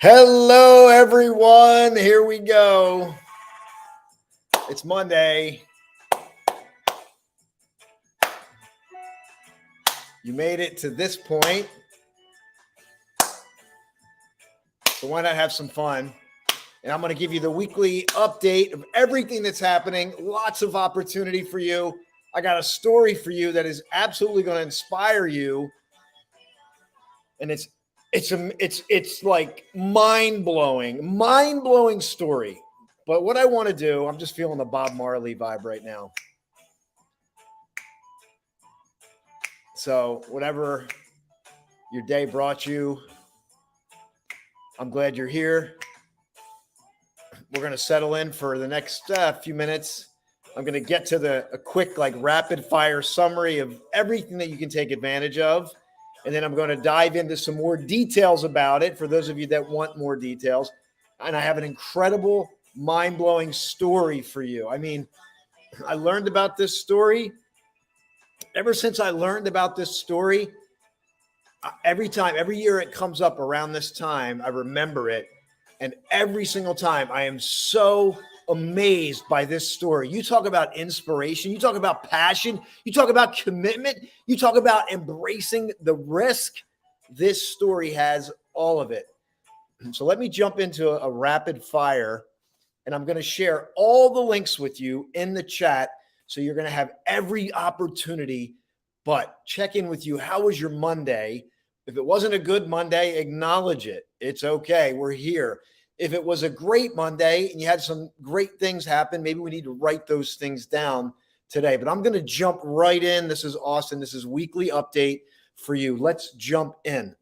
Hello, everyone. Here we go. It's Monday. You made it to this point. So why not have some fun? And I'm going to give you the weekly update of everything that's happening. Lots of opportunity for you. I got a story for you that is absolutely going to inspire you. And it's like mind-blowing story. But what I want to do, I'm just feeling the Bob Marley vibe right now. So whatever your day brought you, I'm glad you're here. We're going to settle in for the next few minutes. I'm going to get to a quick, rapid fire summary of everything that you can take advantage of. And then I'm going to dive into some more details about it for those of you that want more details. And I have an incredible, mind-blowing story for you. I mean, I learned about this story. Ever since I learned about this story, every year it comes up around this time, I remember it. And every single time I am so amazed by this story. You talk about inspiration, you talk about passion, you talk about commitment, you talk about embracing the risk. This story has all of it. So let me jump into a rapid fire, and I'm going to share all the links with you in the chat. So you're going to have every opportunity, but check in with you. How was your Monday? If it wasn't a good Monday, acknowledge it. It's okay. We're here. If it was a great Monday and you had some great things happen, maybe we need to write those things down today. But I'm going to jump right in. This is Austin. This is weekly update for you. Let's jump in.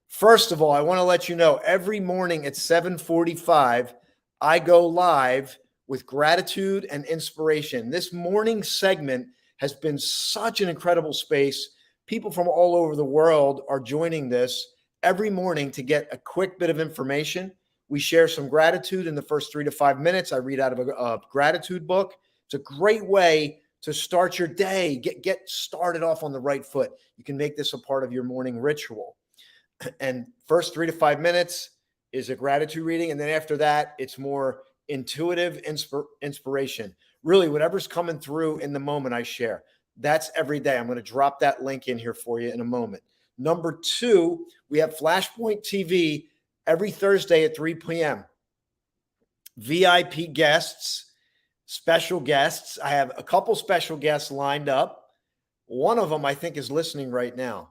First of all, I want to let you know every morning at 7:45, I go live with gratitude and inspiration. This morning segment has been such an incredible space. People from all over the world are joining this every morning to get a quick bit of information. We share some gratitude in the first 3 to 5 minutes. I read out of a gratitude book. It's a great way to start your day, get started off on the right foot. You can make this a part of your morning ritual. And first 3 to 5 minutes is a gratitude reading. And then after that, it's more intuitive inspiration. Really, whatever's coming through in the moment I share. That's every day. I'm going to drop that link in here for you in a moment. Number 2, we have Flashpoint TV every Thursday at 3 p.m. VIP guests, special guests. I have a couple special guests lined up. One of them I think is listening right now.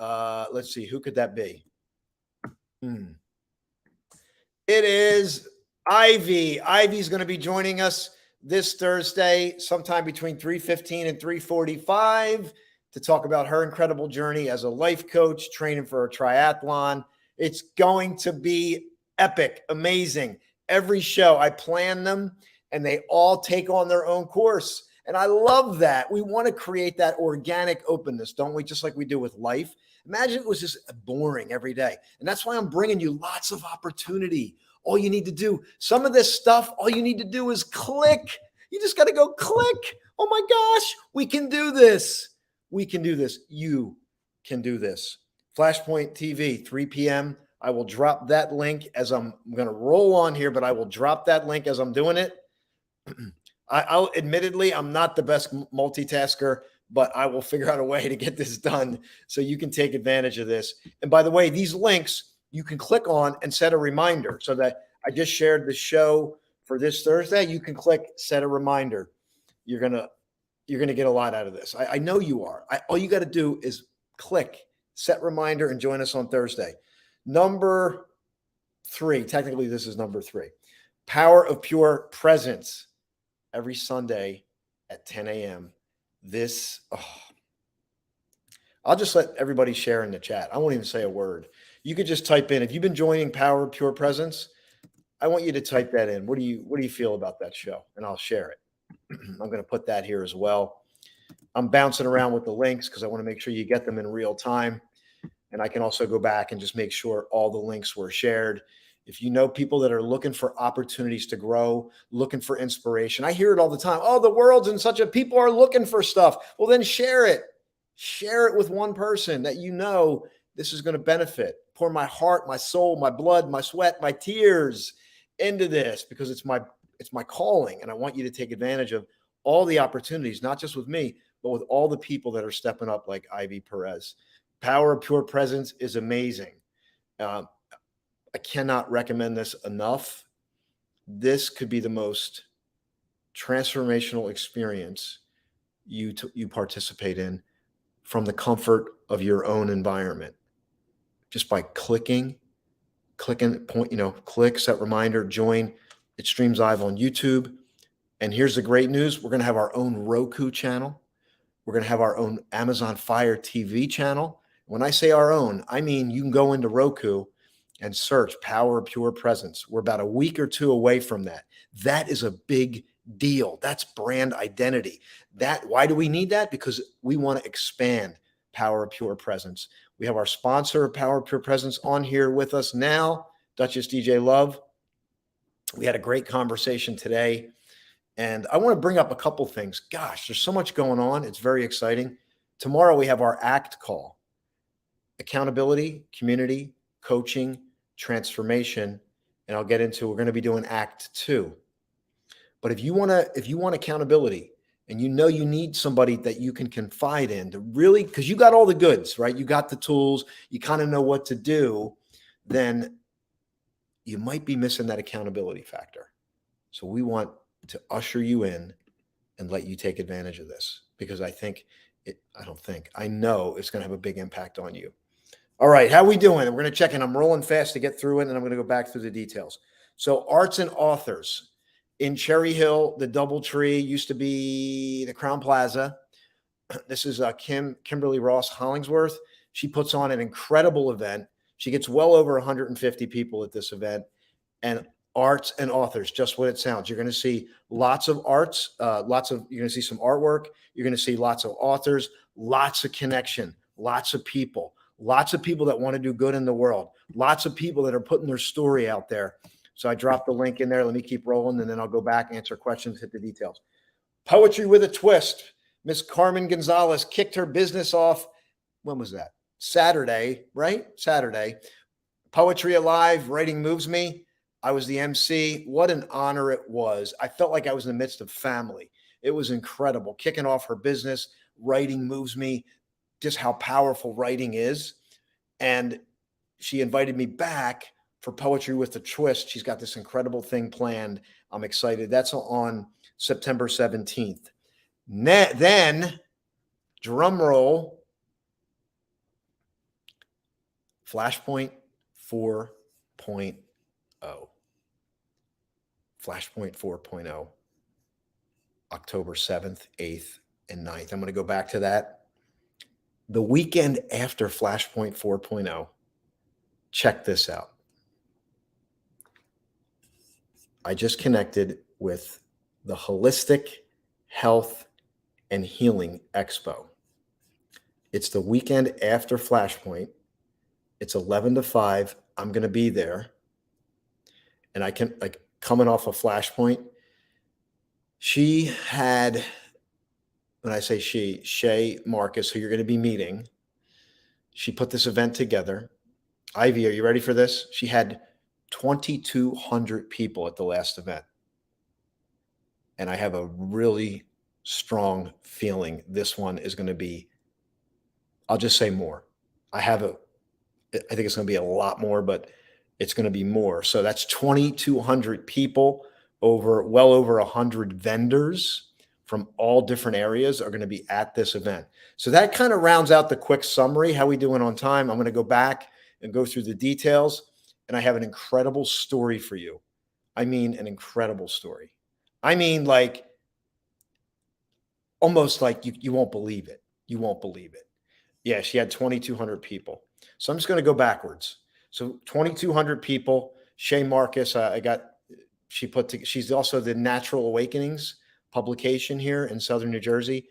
Let's see. Who could that be? It is Ivy. Ivy's going to be joining us this Thursday, sometime between 3:15 and 3:45, to talk about her incredible journey as a life coach, training for a triathlon. It's going to be epic, amazing. Every show, I plan them, and they all take on their own course. And I love that. We want to create that organic openness, don't we? Just like we do with life. Imagine it was just boring every day. And that's why I'm bringing you lots of opportunity. All you need to do, some of this stuff, all you need to do is click. You just got to go click. Oh my gosh, we can do this. We can do this. You can do this. Flashpoint TV, 3 p.m. I will drop that link as I'm going to roll on here, but I will drop that link as I'm doing it. I'll admittedly, I'm not the best multitasker, but I will figure out a way to get this done so you can take advantage of this. And by the way, these links you can click on and set a reminder, so that I just shared the show for this Thursday. You can click set a reminder. You're gonna get a lot out of this. I know you are. All you got to do is click set reminder and join us on Thursday. Number 3, technically this is number 3, Power of Pure Presence, every Sunday at 10 a.m. I'll just let everybody share in the chat. I won't even say a word. You could just type in, if you've been joining Power of Pure Presence, I want you to type that in. What do you feel about that show? And I'll share it. I'm going to put that here as well. I'm bouncing around with the links because I want to make sure you get them in real time. And I can also go back and just make sure all the links were shared. If you know people that are looking for opportunities to grow, looking for inspiration, I hear it all the time. Oh, the world's in such a, people are looking for stuff. Well, then share it. Share it with one person that you know this is going to benefit. pour my heart, my soul, my blood, my sweat, my tears into this because it's my calling. And I want you to take advantage of all the opportunities, not just with me, but with all the people that are stepping up like Ivy Perez. Power of Pure Presence is amazing. I cannot recommend this enough. This could be the most transformational experience you participate in from the comfort of your own environment. Just by clicking, click, set reminder, join. It streams live on YouTube. And here's the great news. We're going to have our own Roku channel. We're going to have our own Amazon Fire TV channel. When I say our own, I mean you can go into Roku and search Power of Pure Presence. We're about a week or two away from that. That is a big deal. That's brand identity. Why do we need that? Because we want to expand Power of Pure Presence. We have our sponsor, Power of Pure Presence, on here with us now, Duchess DJ Love. We had a great conversation today. And I want to bring up a couple things. Gosh, there's so much going on. It's very exciting. Tomorrow we have our ACT call. Accountability, community, coaching, transformation. And I'll get into, we're going to be doing ACT 2. But if you want accountability and you know you need somebody that you can confide in to really, because you got all the goods, right? You got the tools, you kind of know what to do, then you might be missing that accountability factor. So we want to usher you in and let you take advantage of this because I know it's going to have a big impact on you. All right. How we doing? We're going to check in. I'm rolling fast to get through it, and I'm going to go back through the details. So Arts and Authors in Cherry Hill, the DoubleTree used to be the Crown Plaza. This is Kimberly Ross Hollingsworth. She puts on an incredible event. She gets well over 150 people at this event, and Arts and Authors, just what it sounds. You're going to see lots of arts, you're going to see some artwork. You're going to see lots of authors, lots of connection, lots of people that want to do good in the world, lots of people that are putting their story out there. So I dropped the link in there. Let me keep rolling, and then I'll go back, answer questions, hit the details. Poetry with a Twist. Miss Carmen Gonzalez kicked her business off. When was that? Saturday, right? Saturday. Poetry Alive, Writing Moves Me. I was the MC. What an honor it was. I felt like I was in the midst of family. It was incredible. Kicking off her business, Writing Moves Me, just how powerful writing is. And she invited me back for Poetry with a Twist. She's got this incredible thing planned. I'm excited. That's on September 17th. Then, drum roll, Flashpoint 4.0. Flashpoint 4.0, October 7th, 8th, and 9th. I'm going to go back to that. The weekend after Flashpoint 4.0, check this out. I just connected with the Holistic Health and Healing Expo. It's the weekend after Flashpoint. It's 11 to 5. I'm going to be there. And I can, coming off of Flashpoint, she had, when I say she, Shay Marcus, who you're going to be meeting, she put this event together. Ivy, are you ready for this? She had 2,200 people at the last event. And I have a really strong feeling this one is going to be, I'll just say more. I think it's going to be a lot more, but it's going to be more. So that's 2,200 people, well over 100 vendors from all different areas are going to be at this event. So that kind of rounds out the quick summary. How we doing on time? I'm going to go back and go through the details. And I have an incredible story for you. I mean, an incredible story. I mean, almost like you won't believe it. You won't believe it. Yeah, she had 2,200 people. So I'm just going to go backwards. So 2,200 people. Shay Marcus, she's also the Natural Awakenings publication here in Southern New Jersey.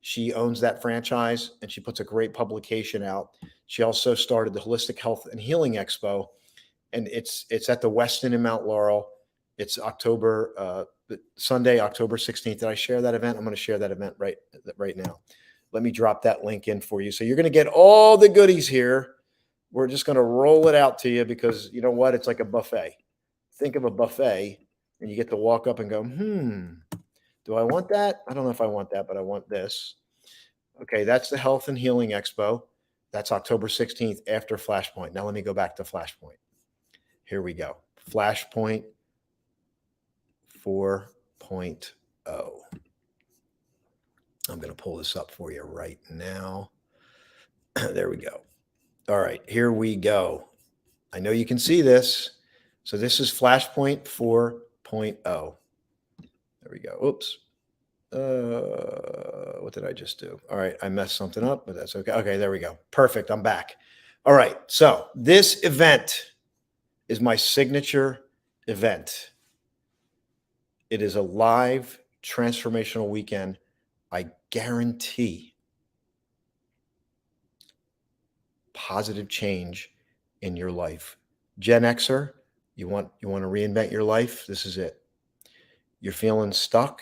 She owns that franchise and she puts a great publication out. She also started the Holistic Health and Healing Expo, and it's at the Westin in Mount Laurel. It's Sunday, October 16th. Did I share that event? I'm going to share that event right now. Let me drop that link in for you. So you're going to get all the goodies here we're just going to roll it out to you because you know what? It's like a buffet. Think of a buffet and you get to walk up and go, do I want that? I don't know if I want that, but I want this. Okay, that's the Health and Healing Expo. That's October 16th after Flashpoint. Now let me go back to Flashpoint. Here we go. Flashpoint 4.0. I'm going to pull this up for you right now. There we go. All right, here we go. I know you can see this. So this is Flashpoint 4.0. There we go. Oops. What did I just do? All right, I messed something up, but that's okay. Okay, there we go. Perfect. I'm back. All right. So this event is my signature event. It is a live transformational weekend. I guarantee positive change in your life. Gen Xer, you want to reinvent your life? This is it. You're feeling stuck?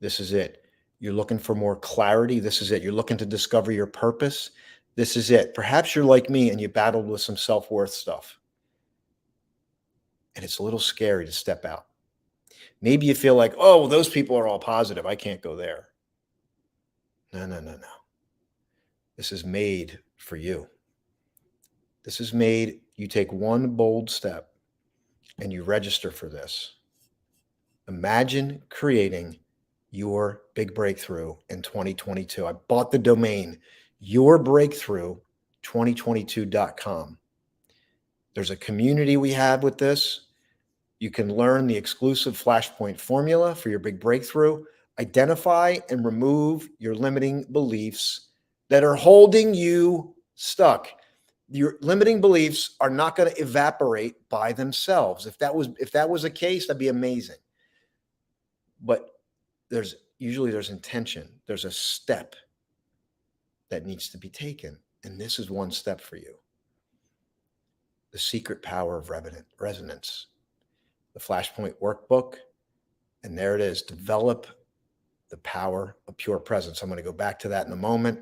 This is it. You're looking for more clarity? This is it. You're looking to discover your purpose? This is it. Perhaps you're like me and you battled with some self-worth stuff. And it's a little scary to step out. Maybe you feel like, oh, well, those people are all positive. I can't go there. No. This is made for you. This is made, you take one bold step and you register for this. Imagine creating your big breakthrough in 2022. I bought the domain, yourbreakthrough2022.com. There's a community we have with this. You can learn the exclusive Flashpoint formula for your big breakthrough. Identify and remove your limiting beliefs that are holding you stuck. Your limiting beliefs are not going to evaporate by themselves. If that was a case, that'd be amazing. But there's intention. There's a step that needs to be taken. And this is one step for you. The secret power of resonance. The Flashpoint workbook. And there it is. Develop the power of pure presence. I'm going to go back to that in a moment.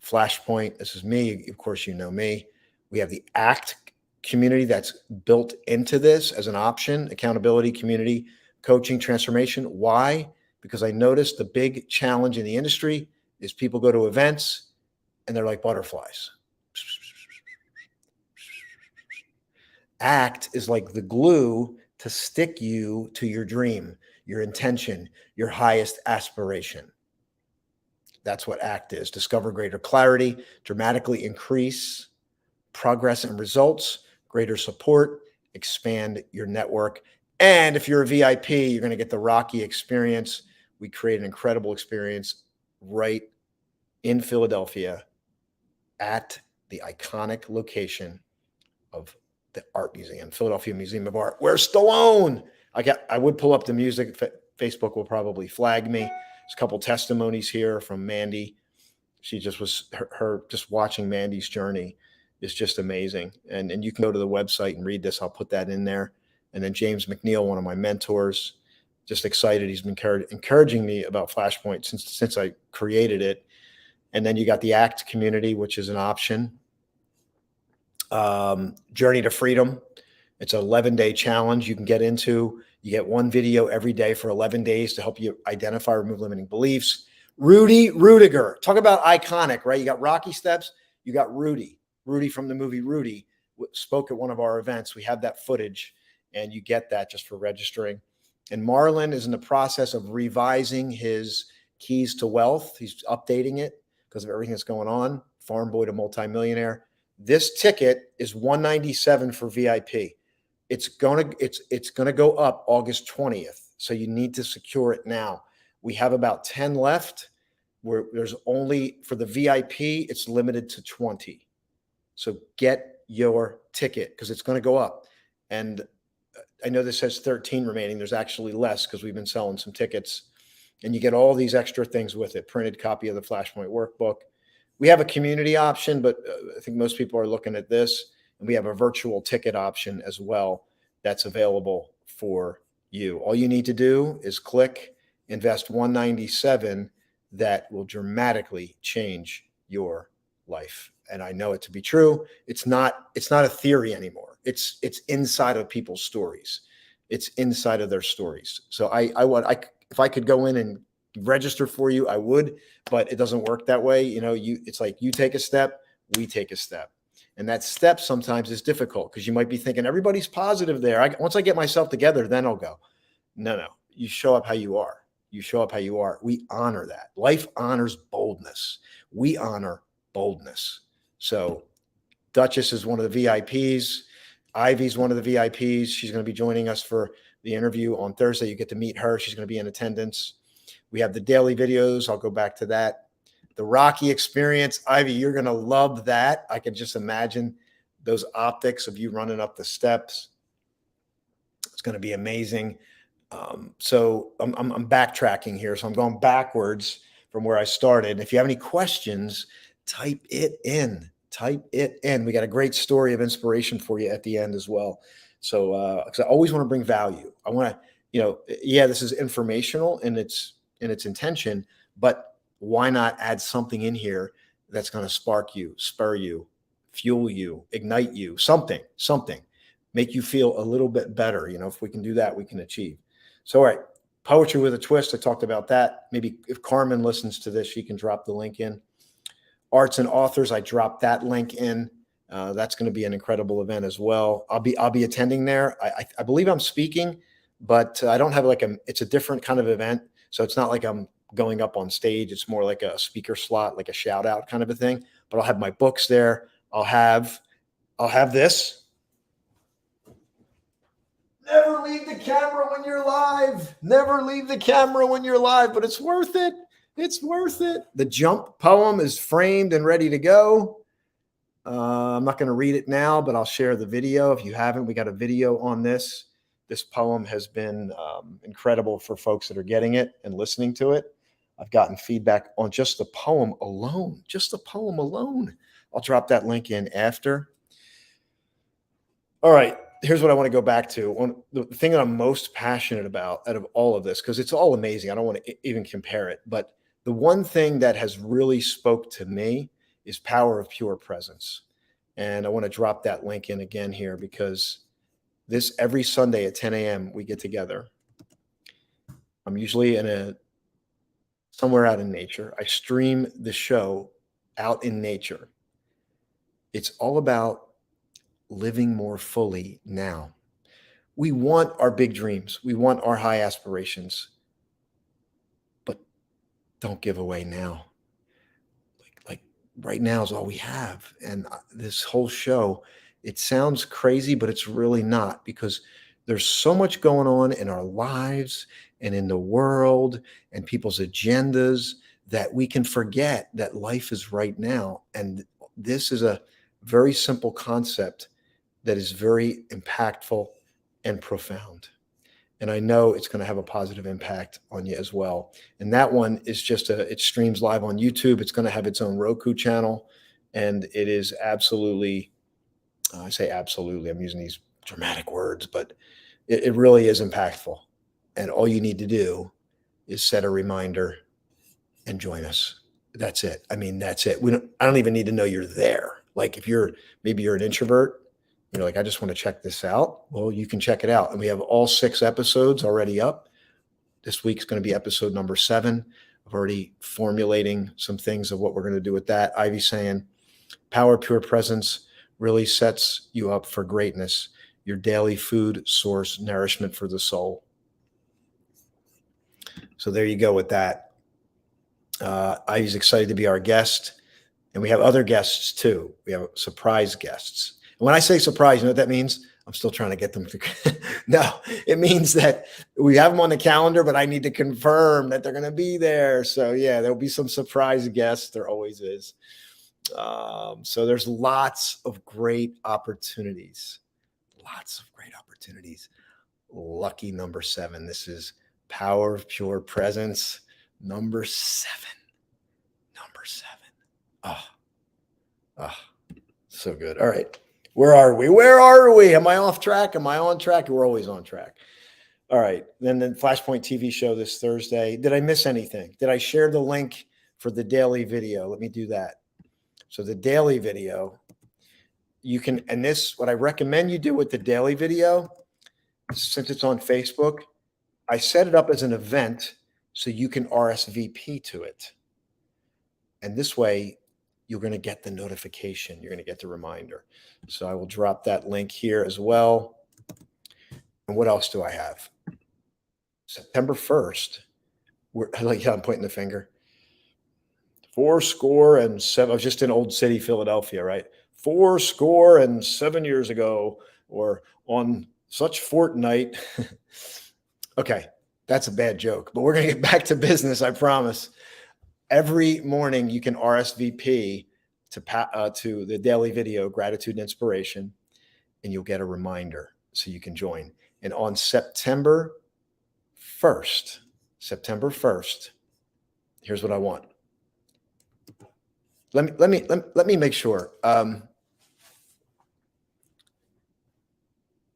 Flashpoint. This is me. Of course, you know me. We have the ACT community that's built into this as an option. Accountability, community, coaching, transformation. Why? Because I noticed the big challenge in the industry is people go to events and they're like butterflies. ACT is like the glue to stick you to your dream, your intention, your highest aspiration. That's what ACT is. Discover greater clarity, dramatically increase progress and results, greater support, expand your network. And if you're a VIP, you're going to get the Rocky experience. We create an incredible experience right in Philadelphia at the iconic location of the Art Museum, Philadelphia Museum of Art, where Stallone, I would pull up the music. Facebook will probably flag me. There's a couple testimonies here from Mandy. She just was, her just watching Mandy's journey is just amazing. And you can go to the website and read this. I'll put that in there. And then James McNeil, one of my mentors, just excited. He's been encouraging me about Flashpoint since I created it. And then you got the ACT community, which is an option. Journey to Freedom. It's an 11-day challenge you can get into. You get one video every day for 11 days to help you identify, remove limiting beliefs. Rudy Rudiger. Talk about iconic, right? You got Rocky Steps. You got Rudy. Rudy from the movie Rudy spoke at one of our events. We have that footage, and you get that just for registering. And Marlon is in the process of revising his Keys to Wealth. He's updating it because of everything that's going on. Farm boy to multimillionaire. This ticket is $197 for VIP. It's gonna go up August 20th. So you need to secure it now. We have about 10 left. Where there's only for the VIP, it's limited to 20. So get your ticket because it's going to go up. And I know this says 13 remaining. There's actually less because we've been selling some tickets. And you get all these extra things with it. Printed copy of the Flashpoint workbook. We have a community option, but I think most people are looking at this. And we have a virtual ticket option as well that's available for you. All you need to do is click invest $197. That will dramatically change your life and I know it to be true. It's not a theory anymore. It's inside of people's stories. It's inside of their stories. So if I could go in and register for you, I would, but it doesn't work that way. It's like you take a step, we take a step. And that step sometimes is difficult because you might be thinking everybody's positive there. Once I get myself together, then I'll go. No. You show up how you are. You show up how you are. We honor that. Life honors boldness. We honor boldness. So Duchess is one of the VIPs. Ivy's one of the VIPs. She's going to be joining us for the interview on Thursday. You get to meet her. She's going to be in attendance. We have the daily videos. I'll go back to that. The Rocky experience. Ivy, you're going to love that. I can just imagine those optics of you running up the steps. It's going to be amazing. So I'm backtracking here. So I'm going backwards from where I started. If you have any questions, type it in. We got a great story of inspiration for you at the end as well. So, because I always want to bring value. I want to, this is informational in its intention, but why not add something in here that's going to spark you, spur you, fuel you, ignite you, something, make you feel a little bit better. If we can do that, we can achieve. So, all right, poetry with a twist. I talked about that. Maybe if Carmen listens to this, she can drop the link in. Arts and authors, I dropped that link in. That's going to be an incredible event as well. I'll be attending there. I believe I'm speaking, but I don't have it's a different kind of event. So it's not like I'm going up on stage. It's more like a speaker slot, like a shout out kind of a thing, but I'll have my books there. I'll have this. Never leave the camera when you're live. Never leave the camera when you're live, but it's worth it. It's worth it. The Jump poem is framed and ready to go. I'm not going to read it now, but I'll share the video. If you haven't, we got a video on this. This poem has been incredible for folks that are getting it and listening to it. I've gotten feedback on just the poem alone. I'll drop that link in after. All right. Here's what I want to go back to. The thing that I'm most passionate about out of all of this, because it's all amazing. I don't want to even compare it. But the one thing that has really spoke to me is power of pure presence. And I want to drop that link in again here because every Sunday at 10 a.m. we get together. I'm usually somewhere out in nature. I stream the show out in nature. It's all about living more fully now. We want our big dreams. We want our high aspirations, but don't give away now. Like right now is all we have. And this whole show, it sounds crazy, but it's really not, because there's so much going on in our lives and in the world and people's agendas that we can forget that life is right now. And this is a very simple concept that is very impactful and profound. And I know it's going to have a positive impact on you as well. And that one is it streams live on YouTube. It's going to have its own Roku channel. And it is absolutely, I say absolutely, I'm using these dramatic words, but it really is impactful. And all you need to do is set a reminder and join us. That's it. I mean, that's it. I don't even need to know you're there. Like if maybe you're an introvert, like, I just want to check this out. Well, you can check it out. And we have all 6 episodes already up. This week's going to be episode number 7. I've already formulating some things of what we're going to do with that. Ivy saying, power, pure presence really sets you up for greatness. Your daily food source, nourishment for the soul. So there you go with that. Ivy's excited to be our guest. And we have other guests too. We have surprise guests. And when I say surprise, you know what that means? I'm still trying to get them to. No, it means that we have them on the calendar, but I need to confirm that they're going to be there. So yeah, there'll be some surprise guests. There always is. So there's lots of great opportunities. Lucky number 7. This is power of pure presence. Number 7. Oh, so good. All right. Where are we? Am I off track? Am I on track? We're always on track. All right. Then the Flashpoint TV show this Thursday. Did I miss anything? Did I share the link for the daily video? Let me do that. So the daily video, you can, and this, what I recommend you do with the daily video, since it's on Facebook, I set it up as an event so you can RSVP to it. And this way, you're going to get the notification. You're going to get the reminder. So I will drop that link here as well. And what else do I have? September 1st, I'm pointing the finger. 4-score-and-7. I was just in Old City, Philadelphia, right? 4-score-and-7 years ago, or on such fortnight. Okay, that's a bad joke, but we're going to get back to business, I promise. Every morning you can RSVP to the daily video, Gratitude and Inspiration, and you'll get a reminder so you can join. And on September 1st, here's what I want. Let me make sure. And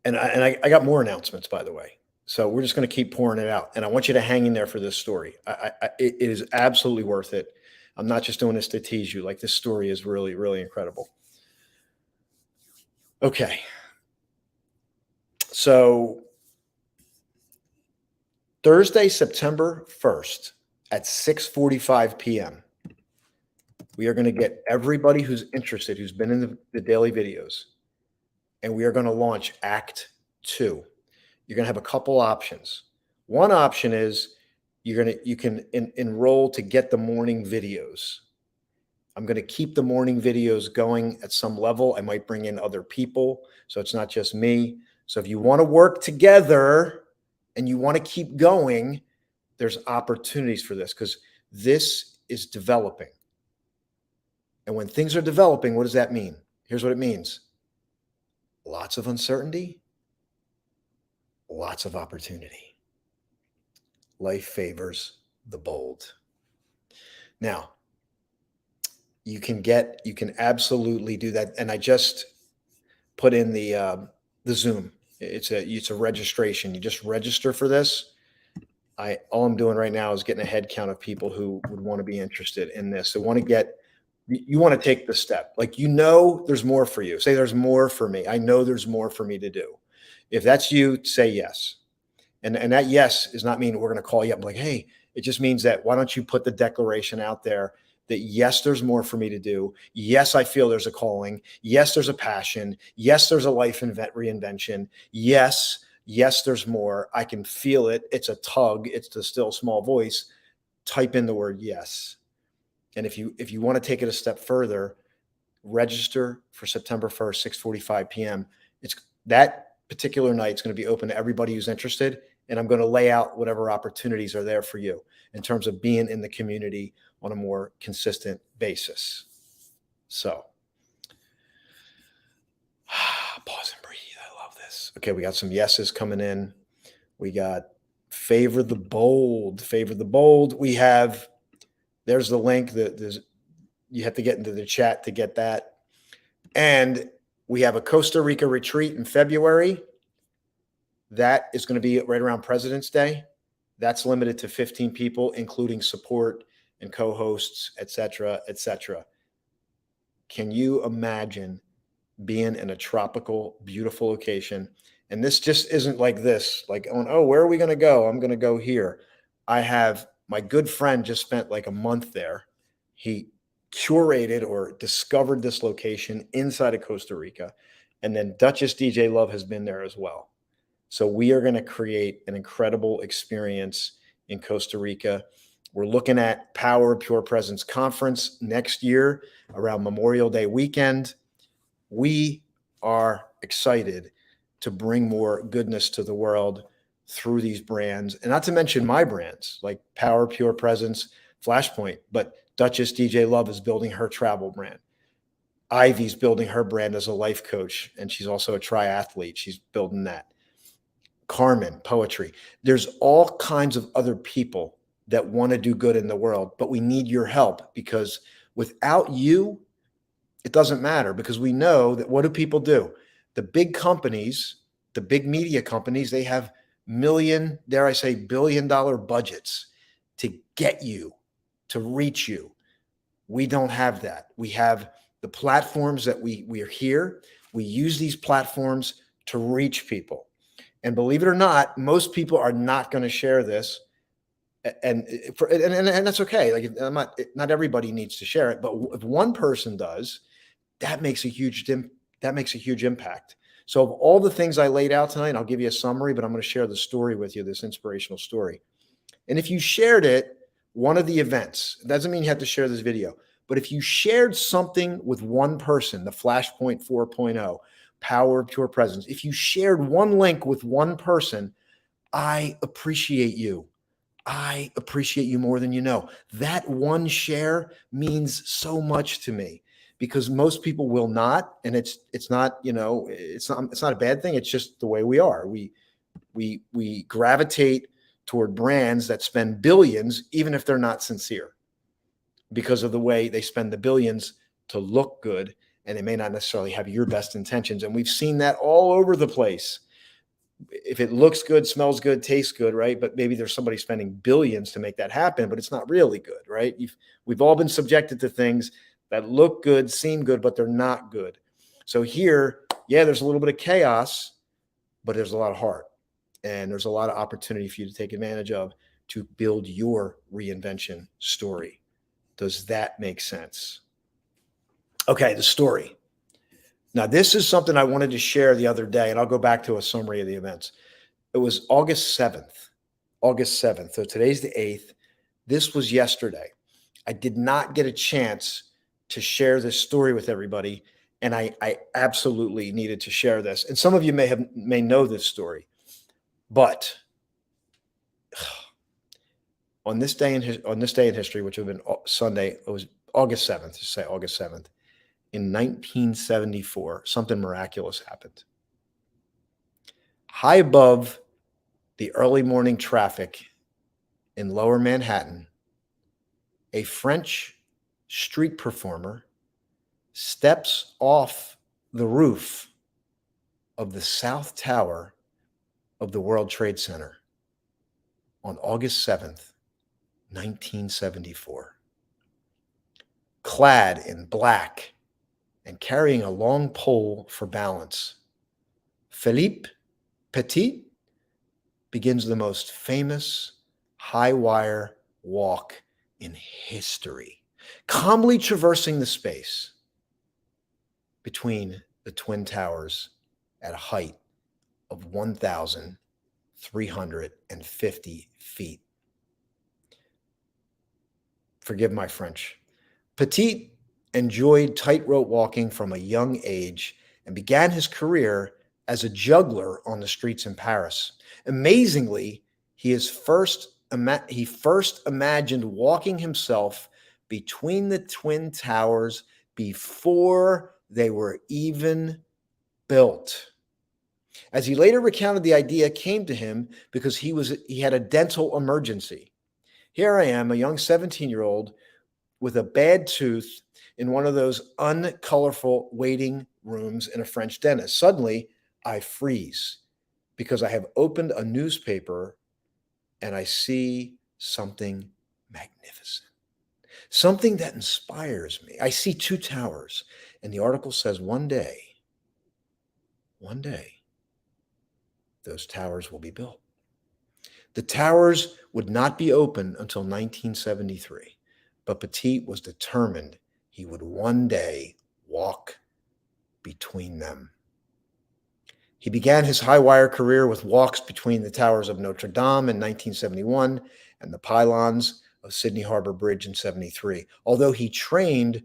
I got more announcements, by the way. So we're just going to keep pouring it out. And I want you to hang in there for this story. It is absolutely worth it. I'm not just doing this to tease you. Like, this story is really, really incredible. Okay. So Thursday, September 1st at 6:45 p.m., we are going to get everybody who's interested, who's been in the daily videos, and we are going to launch Act 2. You're going to have a couple options. One option is you can enroll to get the morning videos. I'm going to keep the morning videos going at some level. I might bring in other people, so it's not just me. So if you want to work together and you want to keep going, there's opportunities for this, because this is developing. And when things are developing, what does that mean? Here's what it means. Lots of uncertainty, lots of opportunity. Life favors the bold. Now, you can absolutely do that. And I just put in the Zoom. It's a registration. You just register for this. All I'm doing right now is getting a head count of people who would want to be interested in this. So you want to take the step. Like, there's more for you. Say, there's more for me. I know there's more for me to do. If that's you, say yes. And that yes does not mean we're going to call you up like, hey, it just means that, why don't you put the declaration out there that yes, there's more for me to do. Yes, I feel there's a calling. Yes, there's a passion. Yes, there's a life reinvention. Yes, there's more. I can feel it. It's a tug. It's the still small voice. Type in the word yes. And if you want to take it a step further, register for September 1st, 6:45 p.m. That particular night is going to be open to everybody who's interested. And I'm going to lay out whatever opportunities are there for you in terms of being in the community on a more consistent basis. So pause and breathe. I love this. Okay, we got some yeses coming in. We got favor the bold. There's the link. You have to get into the chat to get that. And we have a Costa Rica retreat in February. That is going to be right around President's Day. That's limited to 15 people, including support and co-hosts, et cetera, et cetera. Can you imagine being in a tropical, beautiful location? And this just isn't like this, like, oh, where are we going to go? I'm going to go here. My good friend just spent like a month there. He curated or discovered this location inside of Costa Rica. And then Duchess DJ Love has been there as well. So we are going to create an incredible experience in Costa Rica. We're looking at Power Pure Presence Conference next year around Memorial Day weekend. We are excited to bring more goodness to the world through these brands, and not to mention my brands like Power Pure Presence, Flashpoint, but Duchess DJ Love is building her travel brand. Ivy's building her brand as a life coach, and she's also a triathlete. She's building that. Carmen, poetry. There's all kinds of other people that want to do good in the world, but we need your help, because without you, it doesn't matter, because we know that what do people do? The big companies, the big media companies, they have billion-dollar budgets to get you, to reach you. We don't have that. We have The platforms that we are here, we use these platforms to reach people. And believe it or not, most people are not going to share this. And that's okay. Like, not everybody needs to share it, but if one person does, that makes a huge impact. So of all the things I laid out tonight, I'll give you a summary, but I'm going to share the story with you, this inspirational story. And if you shared it, one of the events, it doesn't mean you have to share this video, but if you shared something with one person, the Flashpoint 4.0, Power of Pure Presence, if you shared one link with one person, I appreciate you. I appreciate you more than you know. That one share means so much to me, because most people will not, and it's not, it's not a bad thing. It's just the way we are. We gravitate toward brands that spend billions, even if they're not sincere, because of the way they spend the billions to look good, and they may not necessarily have your best intentions. And we've seen that all over the place. If it looks good, smells good, tastes good, right? But maybe there's somebody spending billions to make that happen, but it's not really good, right? We've all been subjected to things that look good, seem good, but they're not good. So here, yeah, there's a little bit of chaos, but there's a lot of heart, and there's a lot of opportunity for you to take advantage of to build your reinvention story. Does that make sense? Okay, the story. Now, this is something I wanted to share the other day, and I'll go back to a summary of the events. It was August 7th. So today's the 8th. This was yesterday. I did not get a chance to share this story with everybody, and I absolutely needed to share this. And some of you may know this story, but on this day in history, which would have been Sunday, it was August 7th, to say August 7th. In 1974, something miraculous happened. High above the early morning traffic in Lower Manhattan, a French street performer steps off the roof of the South Tower of the World Trade Center on August 7th, 1974. Clad in black and carrying a long pole for balance, Philippe Petit begins the most famous high wire walk in history, calmly traversing the space between the Twin Towers at a height of 1,350 feet. Forgive my French. Petit enjoyed tightrope walking from a young age and began his career as a juggler on the streets in Paris. Amazingly, he first imagined walking himself between the Twin Towers before they were even built. As he later recounted, the idea came to him because he had a dental emergency. Here I am, a young 17-year-old with a bad tooth in one of those uncolorful waiting rooms in a French dentist. Suddenly, I freeze because I have opened a newspaper and I see something magnificent, something that inspires me. I see two towers, and the article says one day, those towers will be built. The towers would not be open until 1973, but Petit was determined he would one day walk between them. He began his high wire career with walks between the towers of Notre Dame in 1971 and the pylons of Sydney Harbor Bridge in 73. Although he trained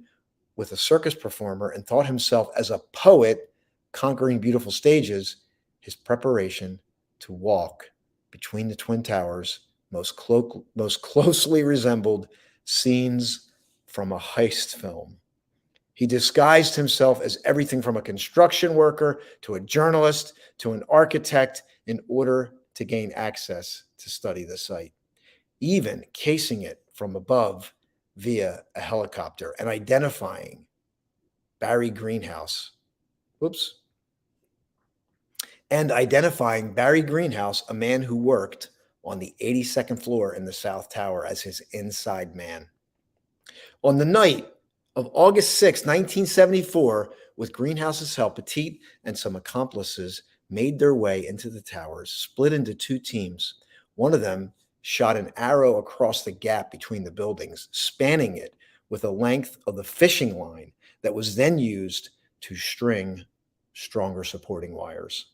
with a circus performer and thought himself as a poet conquering beautiful stages, his preparation to walk between the Twin Towers most closely resembled scenes from a heist film. He disguised himself as everything from a construction worker to a journalist to an architect in order to gain access to study the site, even casing it from above via a helicopter and identifying Barry Greenhouse. A man who worked on the 82nd floor in the South Tower, as his inside man. On the night of August 6, 1974, with Greenhouse's help, Petit and some accomplices made their way into the towers, split into two teams. One of them shot an arrow across the gap between the buildings, spanning it with the length of the fishing line that was then used to string stronger supporting wires.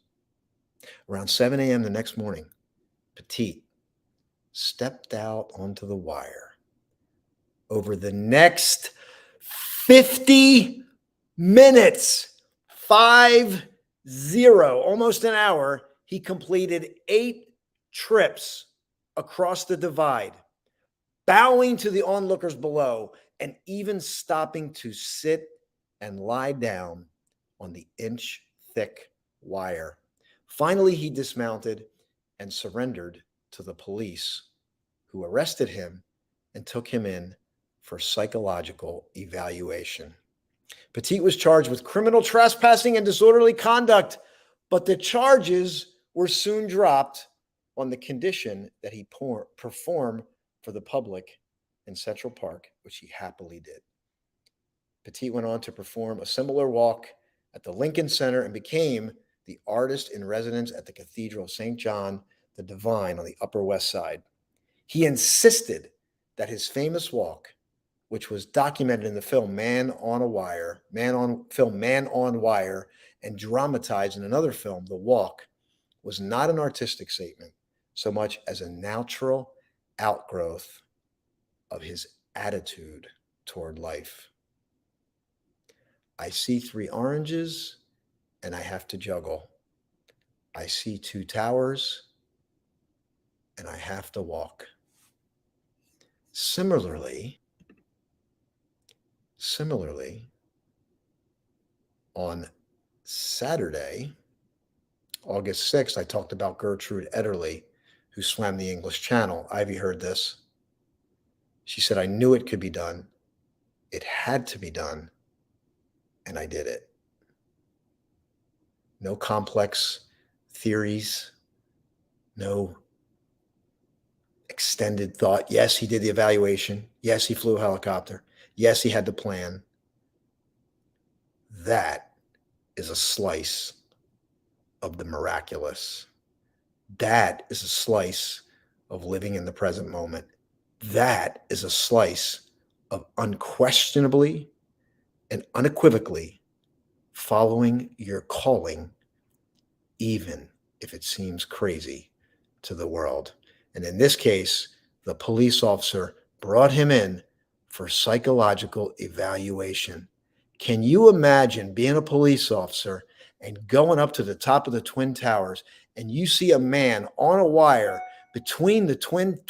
Around 7 a.m. the next morning, Petit stepped out onto the wire. Over the next 50 minutes, 50, almost an hour, he completed 8 trips across the divide, bowing to the onlookers below and even stopping to sit and lie down on the inch-thick wire. Finally, he dismounted and surrendered to the police, who arrested him and took him in for psychological evaluation. Petit was charged with criminal trespassing and disorderly conduct, but the charges were soon dropped on the condition that he perform for the public in Central Park, which he happily did. Petit went on to perform a similar walk at the Lincoln Center and became the artist in residence at the Cathedral of St. John the Divine on the Upper West Side. He insisted that his famous walk, which was documented in the film Man on Wire, and dramatized in another film, The Walk, was not an artistic statement so much as a natural outgrowth of his attitude toward life. I see 3 oranges and I have to juggle. I see 2 towers and I have to walk. Similarly, on Saturday, August 6th, I talked about Gertrude Ederle, who swam the English Channel. Ivy heard this. She said, I knew it could be done. It had to be done. And I did it. No complex theories, no extended thought. Yes, he did the evaluation. Yes, he flew a helicopter. Yes, he had the plan. That is a slice of the miraculous. That is a slice of living in the present moment. That is a slice of unquestionably and unequivocally following your calling, even if it seems crazy to the world. And in this case, the police officer brought him in for psychological evaluation. Can you imagine being a police officer and going up to the top of the Twin Towers and you see a man on a wire between the twin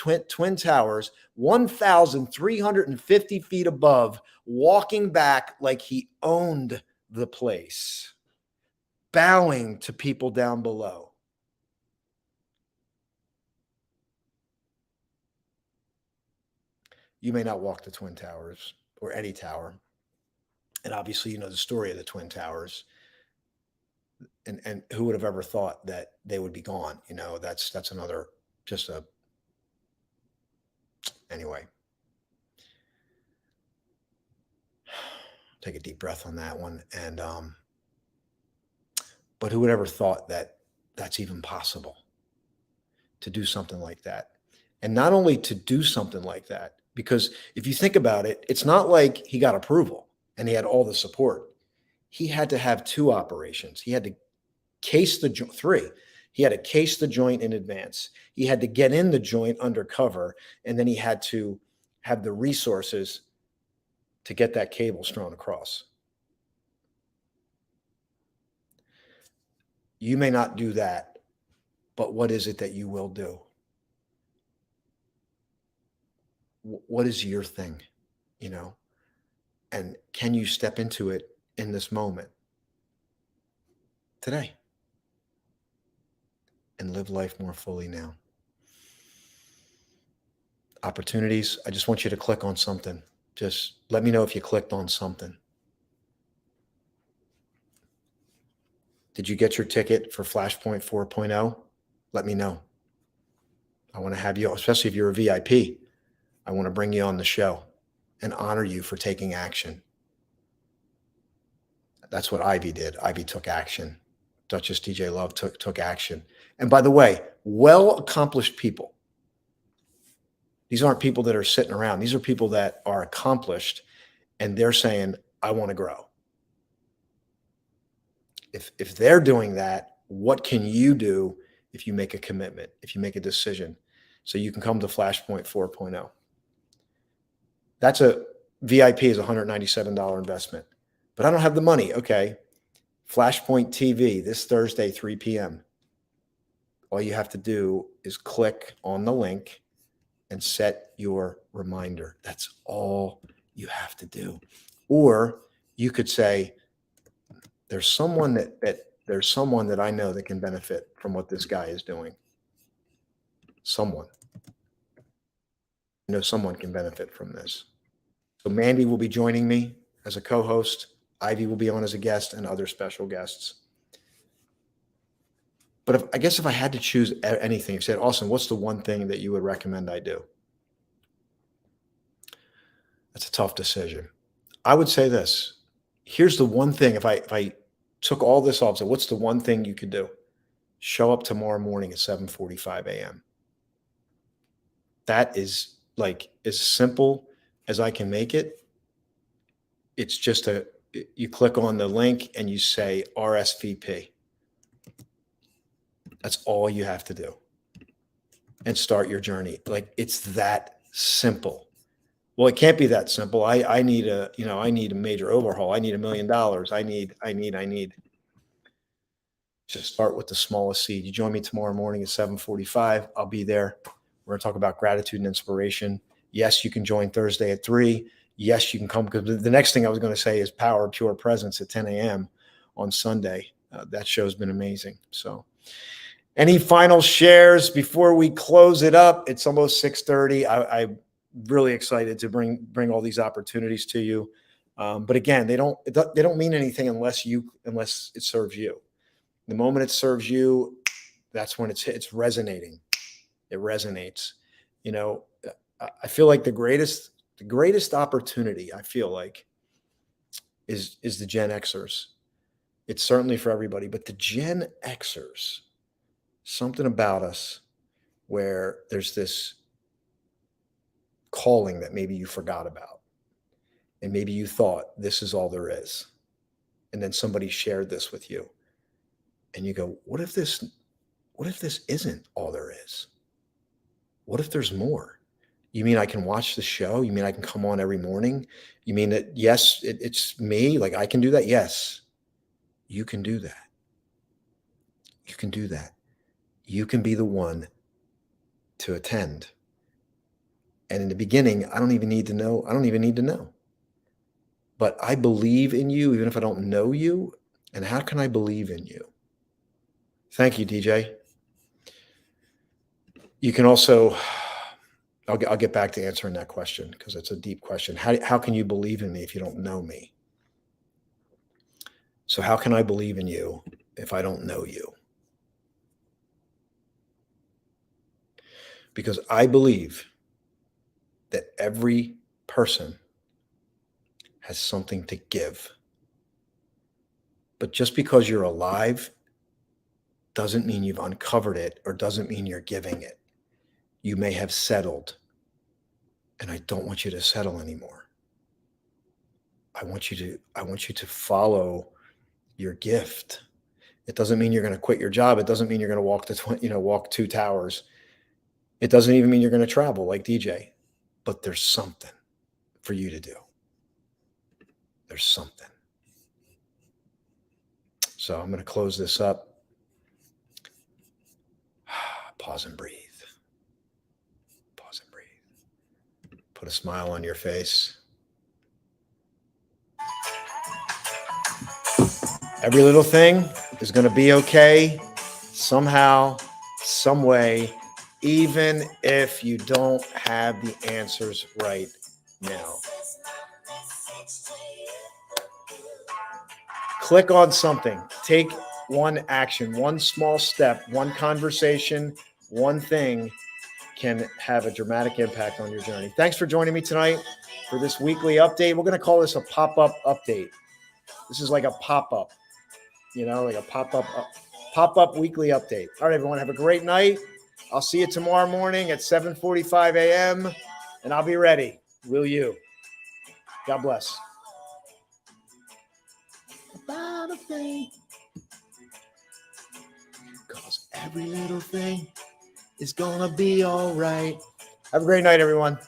towers, 1,350 feet above, walking back like he owned the place, bowing to people down below? You may not walk the Twin Towers or any tower. And obviously, you know the story of the Twin Towers. And who would have ever thought that they would be gone? You know, that's another, anyway. Take a deep breath on that one. And, but who would ever thought that that's even possible to do something like that? And not only to do something like that, because if you think about it, it's not like he got approval and he had all the support. He had to have 2 operations. He had to case the 3. He had to case the joint in advance. He had to get in the joint undercover, and then he had to have the resources to get that cable strewn across. You may not do that, but what is it that you will do? What is your thing, you know? And can you step into it in this moment today and live life more fully now? Opportunities, I just want you to click on something. Just let me know if you clicked on something. Did you get your ticket for Flashpoint 4.0? Let me know. I want to have you, especially if you're a VIP, I want to bring you on the show and honor you for taking action. That's what Ivy did. Ivy took action. Duchess DJ Love took action. And by the way, well-accomplished people. These aren't people that are sitting around. These are people that are accomplished, and they're saying, I want to grow. If they're doing that, what can you do if you make a commitment, if you make a decision? So you can come to Flashpoint 4.0. That's a VIP is $197 investment, but I don't have the money. Okay. Flashpoint TV this Thursday, 3 p.m. All you have to do is click on the link and set your reminder. That's all you have to do. Or you could say, there's someone that I know that can benefit from what this guy is doing. Someone. I know someone can benefit from this. So Mandy will be joining me as a co-host. Ivy will be on as a guest, and other special guests. But I guess if I had to choose anything, if you said, Austin, what's the one thing that you would recommend I do? That's a tough decision. I would say this. Here's the one thing. If I took all this off, so what's the one thing you could do? Show up tomorrow morning at 7:45 a.m. That is like as simple as I can make it. It's just you click on the link and you say RSVP. That's all you have to do. And start your journey. Like, it's that simple. Well, it can't be that simple. I need a major overhaul. I need $1 million. I need. Just start with the smallest seed. You join me tomorrow morning at 7:45. I'll be there. We're going to talk about gratitude and inspiration. Yes, you can join Thursday at 3. Yes, you can come, because the next thing I was going to say is Power of Pure Presence at 10 a.m. on Sunday. That show's been amazing. So any final shares before we close it up? It's almost 6:30. I'm really excited to bring all these opportunities to you. But again, they don't mean anything unless it serves you. The moment it serves you, that's when it's resonating. It resonates. You know, I feel like the greatest opportunity, I feel like, is the Gen Xers. It's certainly for everybody, but the Gen Xers, something about us where there's this calling that maybe you forgot about. And maybe you thought this is all there is. And then somebody shared this with you. And you go, what if this isn't all there is? What if there's more? You mean I can watch the show? You mean I can come on every morning? You mean that, yes, it's me, like I can do that? Yes, you can do that. You can do that. You can be the one to attend. And in the beginning, I don't even need to know. But I believe in you, even if I don't know you. And how can I believe in you? Thank you, DJ. You can also, I'll get back to answering that question because it's a deep question. How can you believe in me if you don't know me? So how can I believe in you if I don't know you? Because I believe that every person has something to give. But just because you're alive doesn't mean you've uncovered it, or doesn't mean you're giving it. You may have settled, and I don't want you to settle anymore. I want you to follow your gift. It doesn't mean you're going to quit your job. It doesn't mean you're going to walk 2 towers. It doesn't even mean you're going to travel like DJ. But there's something for you to do. There's something. So I'm going to close this up. Pause and breathe. Pause and breathe. Put a smile on your face. Every little thing is going to be okay somehow, some way, even if you don't have the answers right now. Click on something. Take one action, one small step, one conversation, one thing can have a dramatic impact on your journey. Thanks for joining me tonight for this weekly update. We're going to call this a pop-up update. This is like a pop-up, like a pop-up weekly update. All right, everyone, have a great night. I'll see you tomorrow morning at 7:45 a.m. and I'll be ready. Will you? God bless. About a thing, 'cause every little thing is gonna be all right. Have a great night, everyone.